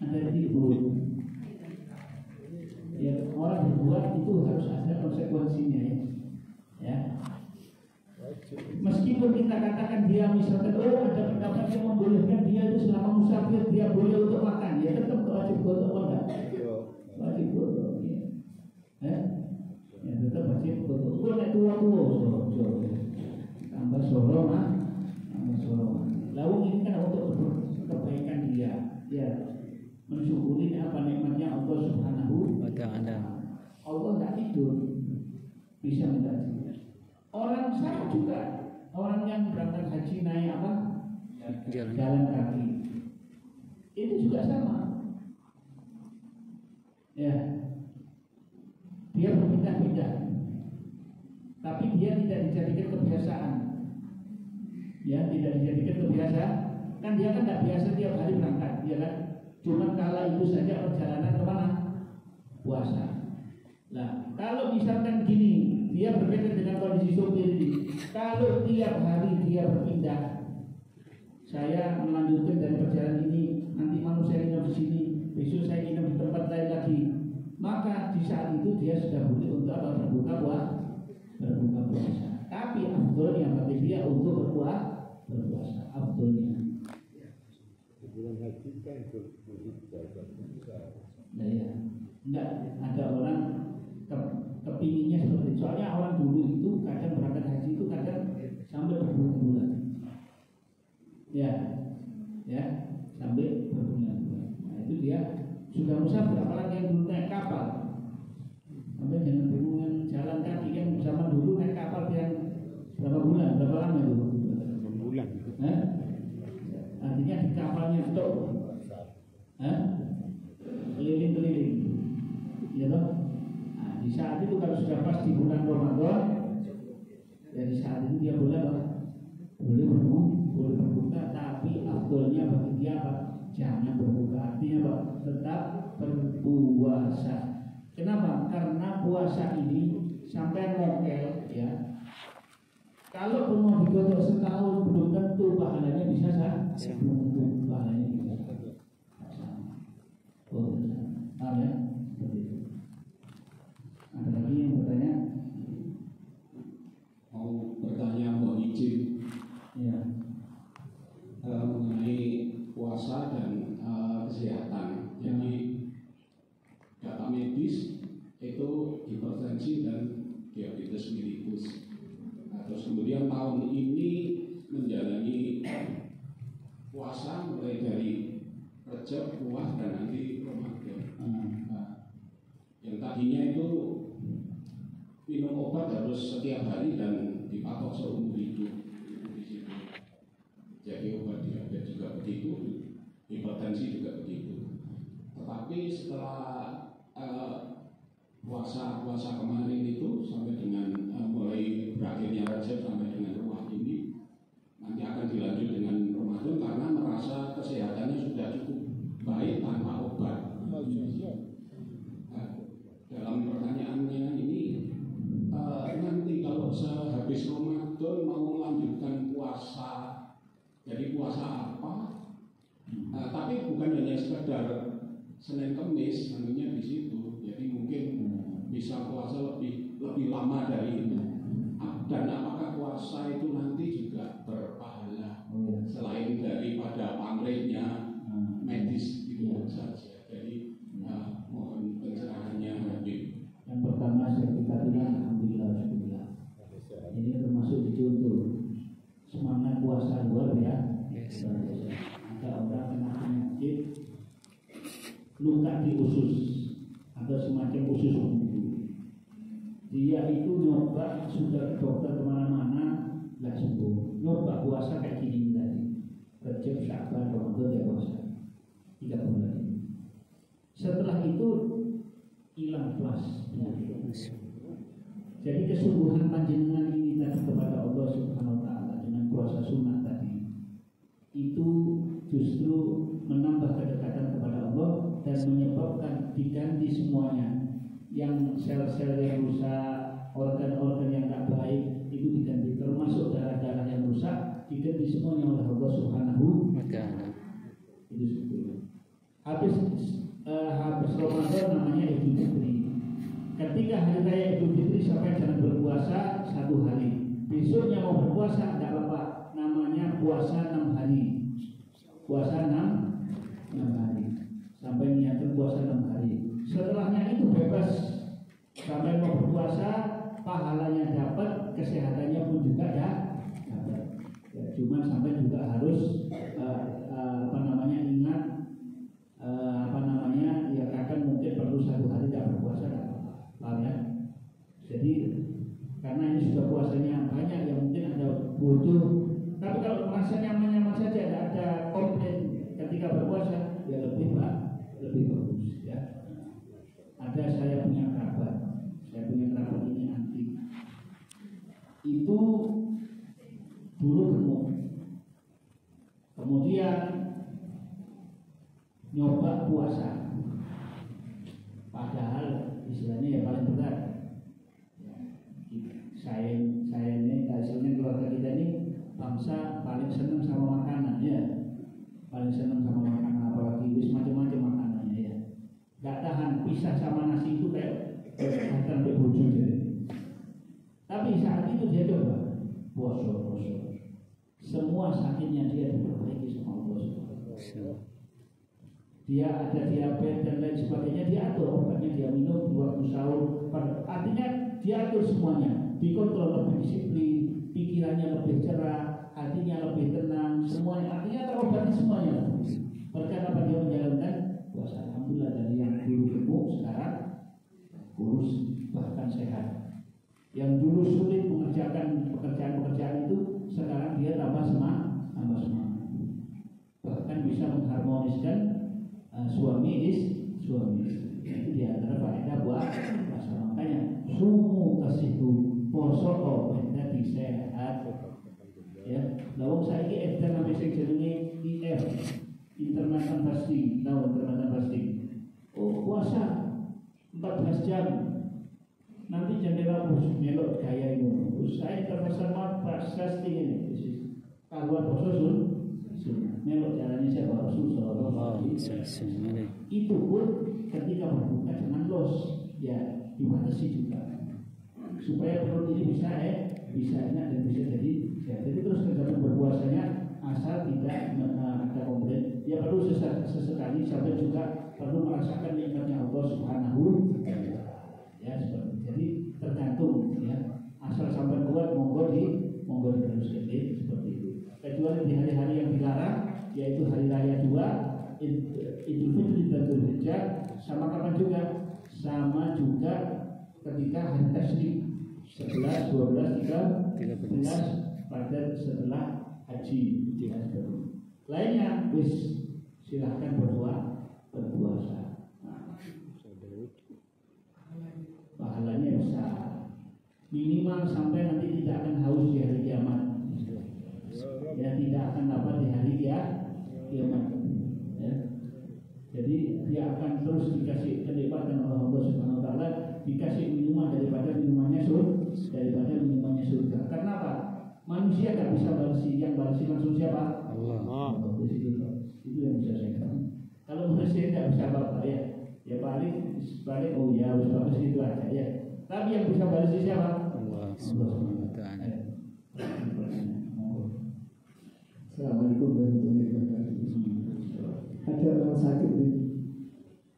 ada libur. Ya, orang berbuat itu harus ada konsekuensinya ya. Meskipun kita katakan dia misalkan ada pendapat yang membolehkan dia itu selama musafir dia boleh untuk makan, ya tetap wajib untuk enggak? Wajib untuk ya tetap wajib untuk. Kalau naik tua tambah solongan. Lalu ini kan untuk kebaikan dia, ya mensyukuri apa nikmatnya Allah Subhanahu wa Ta'ala. Allah tidak tidur, bisa mengaji. Orang sama juga, orang yang berangkat haji naik apa? Jalan kaki. Itu juga sama. Ya, dia berpindah-pindah, tapi dia tidak dijadikan kebiasaan. Ya, tidak dijadikan kebiasaan. Kan dia kan tidak biasa tiap hari berangkat, ya kan? Cuma kala itu saja perjalanan kemana? Puasa. Nah, kalau misalkan gini, dia berbeda dengan kondisi sopir ini. Kalau tiap hari dia berpindah, saya melanjutkan dari perjalanan ini, nanti malam saya nginep di sini, besok saya nginep di tempat lain lagi, maka di saat itu dia sudah boleh untuk apa? Berbuka puasa. Tapi afdolnya bagi dia untuk berpuasa. Afdolnya. Bulan haji kan Nah ya, enggak ada orang kepinginnya seperti itu. Soalnya orang dulu itu kadang berangkat haji itu kadang sampai berbulan-bulan. Ya, sampai berbulan-bulan. Nah itu dia sudah musafir, apalagi yang dulu naik kapal. Sampai jangan bingung jalan kaki kan zaman dulu naik kapal yang berapa bulan, berapa lama itu? 6 bulan. Artinya di kapalnya itu, keliling-keliling, ya toh. Nah, di saat itu kalau sudah pas di bulan Ramadan, ya di saat itu dia boleh berbuka, tapi afdolnya bagi dia apa? Jangan berbuka, artinya apa? Tetap berpuasa. Kenapa? Karena puasa ini sampai mokel, ya. Kalau mau digodok setahun belum tentu pahalanya bisa belum tentu pahalanya bisa sama. Paham ya? Seperti itu. Ada lagi yang bertanya? Mau bertanya, mau izin Ya. mengenai puasa dan kesehatan. Jadi data medis itu hipertensi dan diabetes mellitus. Terus kemudian tahun ini menjalani puasa mulai dari Rejab, Puas, dan nanti Ramadan. Nah, yang tadinya itu minum obat harus setiap hari dan dipatok seumur hidup. Jadi obat diabetes juga begitu, hipertensi juga begitu. Tetapi setelah puasa kemarin itu sampai dengan mulai berakhirnya Rajab sampai dengan Ruah ini nanti akan dilanjut dengan Ramadan karena merasa kesehatannya sudah cukup baik tanpa obat. Dalam pertanyaannya ini nanti kalau sehabis Ramadan mau melanjutkan puasa, jadi puasa apa? Tapi bukan hanya sekedar Senin Kemis, tentunya di situ. Jadi mungkin bisa puasa lebih lama dari itu. Dan apakah puasa itu nanti juga berpahala selain daripada pamrihnya medis itu saja. Jadi mohon pencerahannya Habib. Yang pertama kita bilang alhamdulillah. Ini termasuk dicontoh semangat puasa luar biasa. Ada orang kena penyakit luka di usus atau semacam usus buntu. Dia itu nyoba sudah ke dokter kemana-mana nggak sembuh. Nyoba puasa kayak gini tadi. Rejab, Sya'ban, Ramadan dia puasa 3 bulan. Setelah itu hilang plus. Jadi kesungguhan panjenengan ini tadi kepada Allah Subhanahu Wa Taala dengan puasa sunnah tadi itu justru menambah kedekatan kepada Allah dan menyebabkan diganti semuanya yang sel-sel yang rusak, organ-organ yang tak baik itu diganti, termasuk darah-darah yang rusak diganti semuanya oleh Allah Subhanahu wa Ta'ala. Itu sebetulnya. Habis Ramadan namanya Idul Fitri. Ketika hari raya Idul Fitri sampai jangan berpuasa 1 hari. Besoknya mau berpuasa tidak apa-apa, namanya puasa 6 hari. Puasa 6 hari. Sampai niatkan puasa 6 hari. Setelahnya itu bebas. Sampai mau berpuasa, pahalanya dapat, kesehatannya pun juga dapat. Ya, cuman sampai juga harus ingat ya kadang mungkin perlu 1 hari tidak berpuasa, paham ya? Jadi karena ini sudah puasanya banyak, yang mungkin ada butuh. Tapi kalau merasa nyaman-nyaman saja, tidak ada komplain ketika berpuasa, ya lebih bagus ya. Ada saya punya kerabat ini antik. Itu dulu gemuk, kemudian nyoba puasa, padahal istilahnya ya paling berat. Saya ini hasilnya keluarga kita ini bangsa paling senang sama makanan ya, paling senang sama makanan, apalagi wis macam-macam makanannya ya. Gak tahan pisah sama nasi itu kayak sampai bojo jadi. Tapi saat itu dia coba puasa, semua sakitnya dia diperbaiki sama Allah. Dia ada diabetes dan lain sebagainya, dia atur obatnya, dia minum di waktu sahur. Artinya dia atur semuanya, dikontrol lebih disiplin, pikirannya lebih cerah, hatinya lebih tenang, semuanya artinya terobati semuanya. Berkat apa dia menjalankan puasa. Alhamdulillah, dari yang dulu gemuk sekarang kurus bahkan sehat. Yang dulu sulit mengerjakan pekerjaan itu sekarang dia tambah semangat. Bahkan bisa mengharmoniskan suami istri. Itu di antara faedah buat puasa. Makanya sumu kasihu poso jadi sehat. Ya, lawang saiki edan sampai sing jenenge IF, intermittent fasting. Intermittent fasting. Oh, puasa 14 jam. Nanti jendela melok gaya itu. Saya terkesan fasting ini. Kaluan poso melok jalannya saya Rasul sallallahu alaihi wasallam. Itu pun ketika berbuka jangan los, ya dibatasi juga supaya perut ini bisa enak dan bisa jadi sehat. Jadi terus tergantung berpuasanya asal tidak ada komplain. Ya perlu sesekali sampai juga perlu merasakan nikmatnya Allah Subhanahu wa Ta'ala. Ya seperti itu. Jadi tergantung ya, asal sampai kuat monggo diteruskan seperti itu. Kecuali di hari-hari yang dilarang, yaitu hari raya 2, Idul Fitri dan Idul Hijjah, sama kapan juga? Sama juga ketika hari tasyrik 11, 12, 13 pada setelah haji. Lainnya wis silahkan berpuasa. Pahalanya besar. Minimal sampai nanti tidak akan haus di hari kiamat. Ya, tidak akan dapat di hari kiamat. Ya. Jadi dia akan terus dikasih kenikmatan oleh Allah Subhanahu wa Ta'ala, dikasih minuman daripada minumannya surga. Karena apa? Manusia tidak bisa balasi, yang balasi langsung siapa? Allah. Itu yang bisa saya katakan. Kalau manusia tidak bisa apa-apa ya paling oh ya harus bagus itu aja ya. Tapi yang bisa balasi siapa? Allah Subhanahu wa Ta'ala. Assalamualaikum warahmatullahi wabarakatuh. Ada orang sakit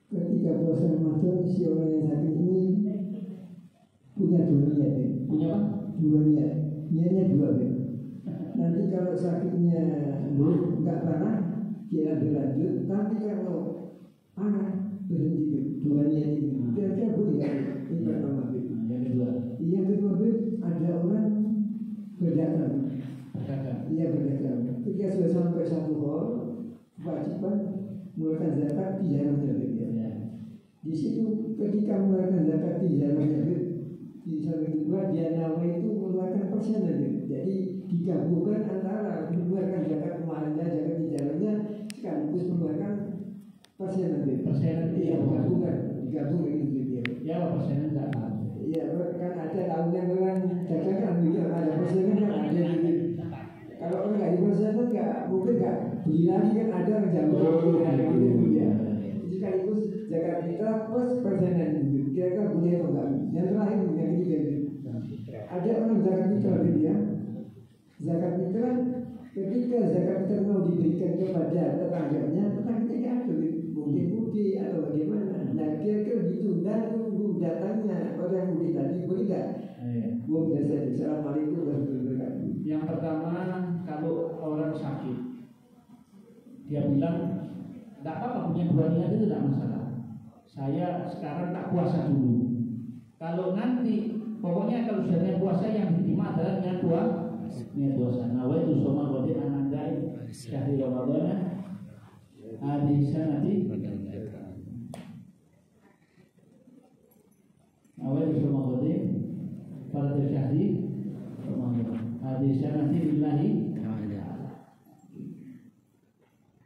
ketika puasa Ramadan, si orang yang sakit ini punya 2 niat. Punya apa? 2 niat. Niatnya 2 Nanti kalau sakitnya enggak parah, dia berlanjut. Tapi kalau parah, berhenti. 2 niat ini. Kira-kira boleh nggak? Ini pertama. Yang kedua ada orang berdagang. Ia berdagang. Ketika sudah sampai 1 hal, kewajiban mengeluarkan zakat di jalan jabir. Di situ ketika mengeluarkan zakat di jalan jabir, di samping kedua dia nama itu mengeluarkan persenan. Jadi digabungkan antara mengeluarkan zakat kemarinnya, zakat di jalannya, sekaligus mengeluarkan persenan. Persenan itu digabungkan itu dia. Ya persen. kayak persenan nggak mungkin nggak beli lagi kan ada yang jago gitu ya. Jadi sekaligus zakat fitrah plus persenan gitu. Kira-kira boleh atau enggak? Yang terakhir yang ketiga gitu. Ada orang zakat fitrah gitu ya. Zakat fitrah ketika zakat fitrah mau diberikan kepada tetangganya nggak ada gitu. Mungkin mudik atau bagaimana. Nah kira-kira ditunda tunggu datangnya orang yang mudik tadi boleh nggak? Gua biasa. Assalamualaikum warahmatullahi wabarakatuh. Yang pertama, kalau orang sakit, dia bilang, tidak apa-apa punya dua niat itu tidak masalah. Saya sekarang tak puasa dulu. Kalau nanti, pokoknya kalau sudah niat puasa yang diterima adalah niat puasa. Nawaitu shoma ghadin an adai syahri Ramadan hadis sanati. Nawaitu shoma ghadin pada syahri hadis nanti billahi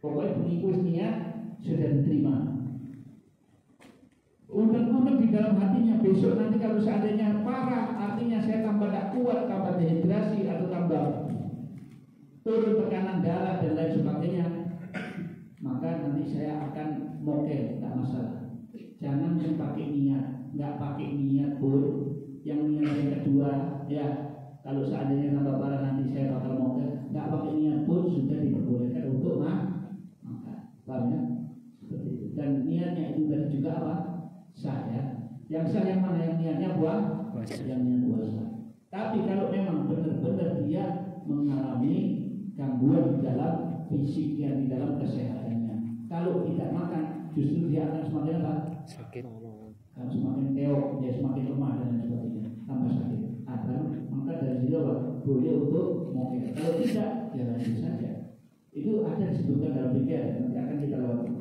pokoknya pengikut niat sudah diterima. Unek-unek di dalam hatinya besok nanti kalau seandainya parah, artinya saya tambah tak kuat, tambah dehidrasi atau tambah turun tekanan darah dan lain sebagainya, maka nanti saya akan mokel, tak masalah. Jangan pakai niat, nggak pakai niat pun. Yang niat yang kedua, ya kalau seandainya tambah parah nanti saya bakal mokel, nggak pakai niat pun sudah diperbolehkan untuk makan, paham ya? Seperti itu. Dan niatnya itu tadi juga apa? Sah ya. Yang sah yang mana? Yang niatnya yang niat puasa. Tapi kalau memang benar-benar dia mengalami gangguan di dalam fisiknya, di dalam kesehatannya, kalau tidak makan justru dia akan semakin apa? Sakit. Akan semakin keok, dia semakin lemah dan lain sebagainya, tambah sakit. Maka dari situ apa? Boleh untuk mobil. Kalau tidak, ya lanjut saja. Itu ada disebutkan dalam fikih, nanti akan kita lewati.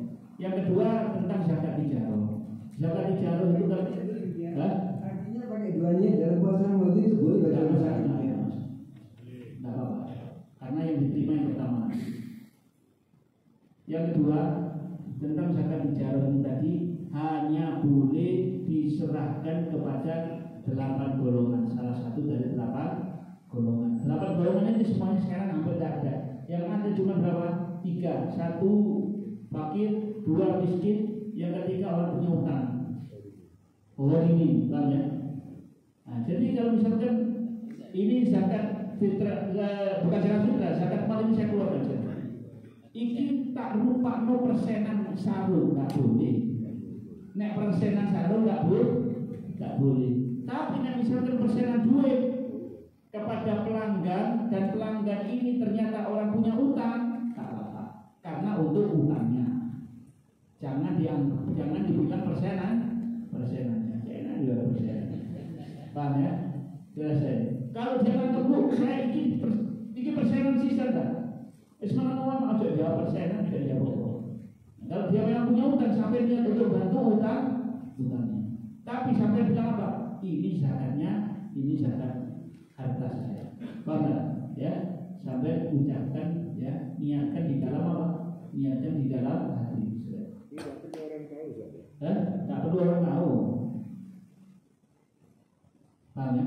Yang kedua tentang zakat ijarah. Zakat ijarah itu kan, artinya pakai dua niat dalam puasa waktu itu boleh baca masalah. Tidak apa-apa, karena yang diterima yang pertama. Yang kedua tentang zakat ijarah ini tadi hanya boleh diserahkan kepada 8 golongan, salah satu dari 8 golongan. 8 golongan ini semuanya sekarang hampir tidak ada. Yang ada cuma berapa? 3. 1 fakir, 2 miskin, yang ketiga orang punya utang. Oh ini, bang ya. Nah, jadi kalau misalkan ini zakat fitrah, bukan zakat fitrah, zakat mal ini saya keluarkan saja. Iki tak lupa no persenan sarung nggak boleh. Nek persenan sarung nggak boleh. Tapi nek misalkan persenan duit kepada pelanggan dan pelanggan ini ternyata orang punya utang, tak apa-apa. Karena untuk utangnya. Jangan dibilang persenannya. Jangan juga persenan. Paham ya? Jelas ya. Kalau dia ketemu saya iki persenan sisa dah. Semangat orang aja dia persenan tidak dia pokok. Kalau dia memang punya utang sampai dia untuk bantu utangnya. Tapi sampai bilang apa? Ini zakatnya, ini zakat harta saya. Paham ya? Sampai ucapkan ya, niatkan di dalam apa? Niatkan di dalam hati. Tidak perlu orang tahu saja. Tak perlu orang tahu. Paham ya?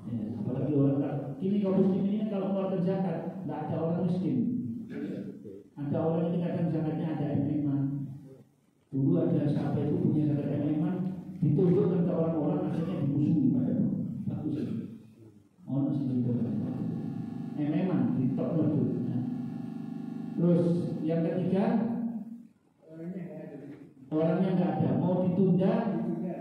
Ya, apalagi orang kini kaum muslimin ini kalau mengeluarkan zakat, tidak ada orang miskin. Ada orang ini kadang zakatnya ada MM-an. Dulu ada sahabat itu punya zakat MM-an, ditunjukkan ke orang-orang akhirnya dimusuhi pada bagus. Orang seperti itu. MM-an ditok dulu. Terus yang ketiga, orangnya nggak ada, mau ditunda.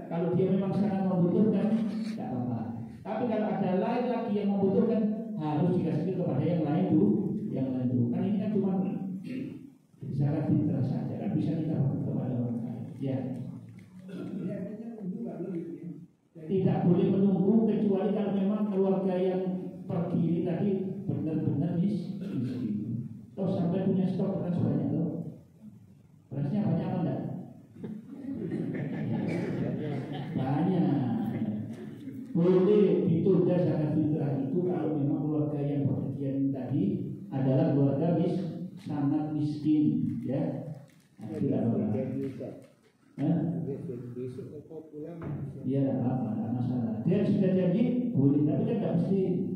Kalau dia memang sangat membutuhkan, tidak apa-apa. Tapi kalau ada lain lagi yang membutuhkan, harus dikasih kepada yang lain dulu. Kan ini kan cuma zakat fitrah saja, kan bisa kita bagi kepada orang lain. Ya. Tidak boleh menunggu kecuali kalau memang keluarga yang pergi ini tadi benar-benar miskin. Toh sampai punya stok beras banyak loh. Berasnya banyak apa enggak? Banyak. Boleh ditunda zakat fitrah itu kalau memang keluarga yang pergian tadi adalah keluarga sangat miskin, ya. Tidak apa-apa. Iya, tidak apa-apa, tidak masalah. Dia sudah janji boleh, tapi kan tidak mesti.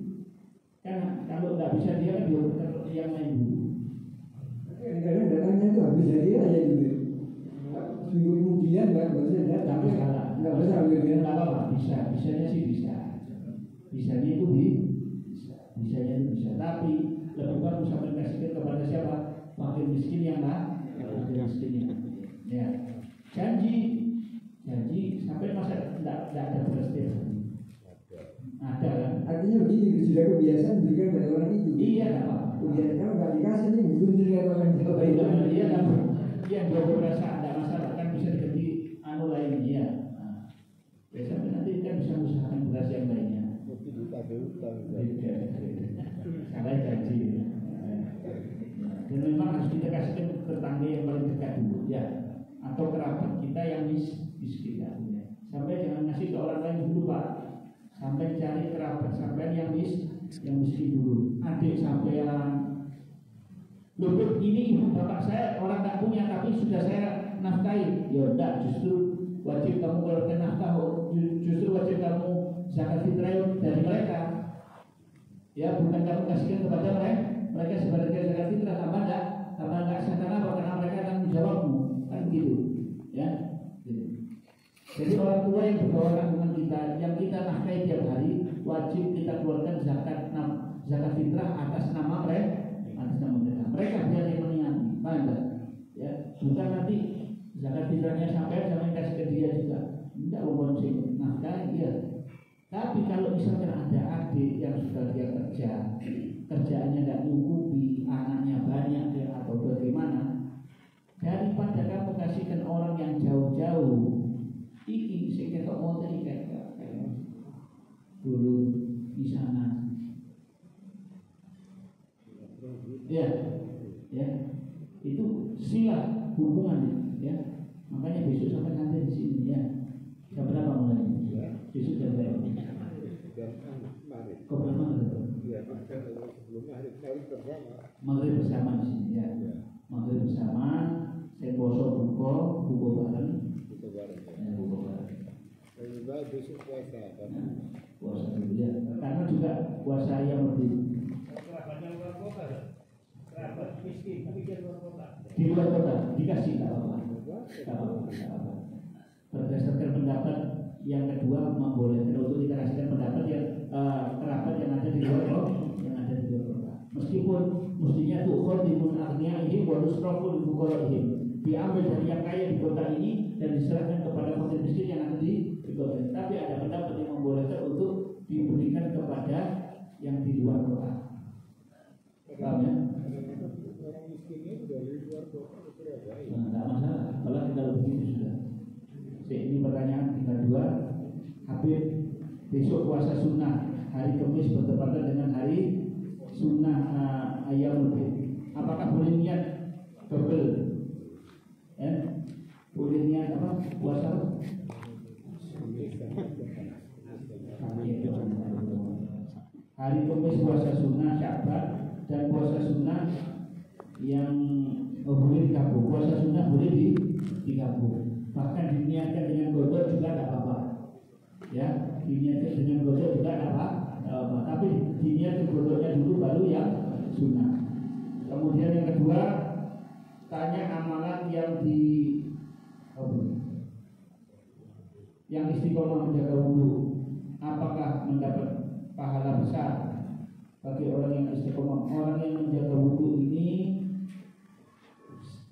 Kan kalau nggak bisa dia kan dia yang lain dulu. Kadang-kadang datangnya itu habis hari aja gitu. Minggu kemudian nggak bisa datang. Nggak bisa ambil dia. Nggak apa-apa, bisanya sih bisa. Bisanya itu bisanya itu bisa. Tapi lebih bagus sampai kasihkan kepada siapa? Fakir miskin yang fakir miskin ya. Janji sampai masa tidak ada beras tiap hari. Ada kan? Artinya begini, sudah kebiasaan berikan pada orang itu. Iya, apa? Kebiasaan kalau nggak dikasih nih belum dilihat orang Jawa itu. Iya kan? Iya dua berasa ada masalah kan bisa diganti lain ya. Biasanya nanti kan bisa usahakan beras yang lainnya. Mesti ditagih utang. Salah janji. Dan memang harus kita kasihkan ke tetangga yang paling dekat dulu ya, atau kerabat kita yang miskin ya. Sampai jangan ngasih ke orang lain dulu Pak. Sampai cari kerabat sampai yang miskin dulu. Adik sampai loh ini ibu bapak saya orang tak punya tapi sudah saya nafkahi. Ya enggak, justru wajib kamu keluarkan nafkah, justru wajib kamu zakat fitrah dari mereka. Ya bukan kamu kasihkan kepada mereka sebagai zakat fitrah, tambah enggak sekarang apa karena mereka akan menjawabmu kan gitu ya. Jadi orang tua yang berbawa tanggungan kita, yang kita nafkahi tiap hari, wajib kita keluarkan zakat fitrah atas nama mereka. Mereka biar yang meniati, mana? Ya, bukan nanti zakat fitrahnya sampai jangan kasih ke dia juga. Tidak umum sih nafkah dia. Tapi kalau misalkan ada adik yang sudah dia kerjaannya tidak cukupi, anaknya banyak atau bagaimana, daripada kamu kasihkan orang yang jauh-jauh. Iki sing ketok motor iki dulu di sana. Ya. Itu sila hubungan ya. Makanya besok sampai nanti di sini ya. Jam berapa mulai? Besok jam berapa? Kau berapa? Ya, sebelum maghrib bersama di sini ya. Maghrib bersama, saya poso buka bareng. Lebih baik besok puasa kan? Puasa dulu ya. Karena juga puasa yang lebih di luar kota dikasih tak apa. Berdasarkan pendapat yang kedua membolehkan untuk kita kasihkan pendapat yang kerabat yang ada di luar kota. Meskipun mestinya tuh khodimun agniyaihim wa nusraful fuqaraihim, diambil dari yang kaya di kota ini dan diserahkan kepada fakir miskin yang ada di kota ini. Tapi ada pendapat yang membolehkan untuk diberikan kepada yang di luar kota. Paham ya? Orang miskinnya dari luar kota itu baik. Tidak masalah, kalau kita begitu sudah. Ini pertanyaan tinggal dua. Habib, besok puasa sunnah hari Kamis bertepatan dengan hari sunnah Ayyamul Bid. Apakah boleh niat double? Boleh niat apa? Puasa? Hari Kamis puasa sunnah Sya'ban dan puasa sunnah yang boleh digabung. Puasa sunnah boleh digabung. Bahkan diniatkan dengan godok juga tidak apa-apa. Ya, diniatkan dengan godok juga tidak apa-apa. Tapi diniatkan godoknya dulu baru yang sunnah. Kemudian yang kedua, tanya amalan yang istiqomah menjaga wudu, apakah mendapat pahala besar bagi orang yang istiqomah? Orang yang menjaga wudu ini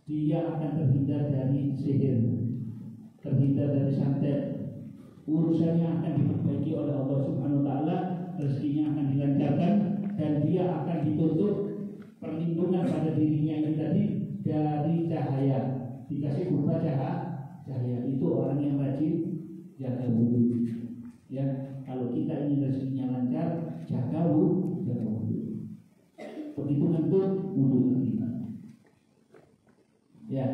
dia akan terhindar dari sihir, terhindar dari santet, urusannya akan diperbaiki oleh Allah Subhanahu wa taala, rezekinya akan dilancarkan dan dia akan ditutup perlindungan pada dirinya ini tadi dari cahaya, dikasih berupa cahaya. Itu orang yang rajin jaga wudu. Ya, kalau kita ingin rezekinya lancar, jaga wudu. Begitu ngentut wudu kita. Ya,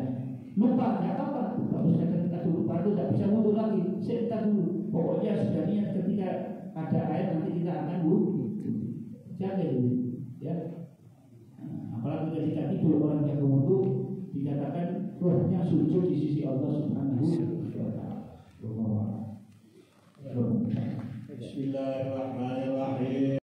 lupa nggak apa-apa. Kalau sudah kita lupa itu tidak bisa wudu lagi. Kita dulu. Pokoknya sudah niat ketika ada air nanti kita akan wudu. Jaga dulu. Ya. Apalagi ketika tidur orang jaga wudu dikatakan rohnya sujud di sisi Allah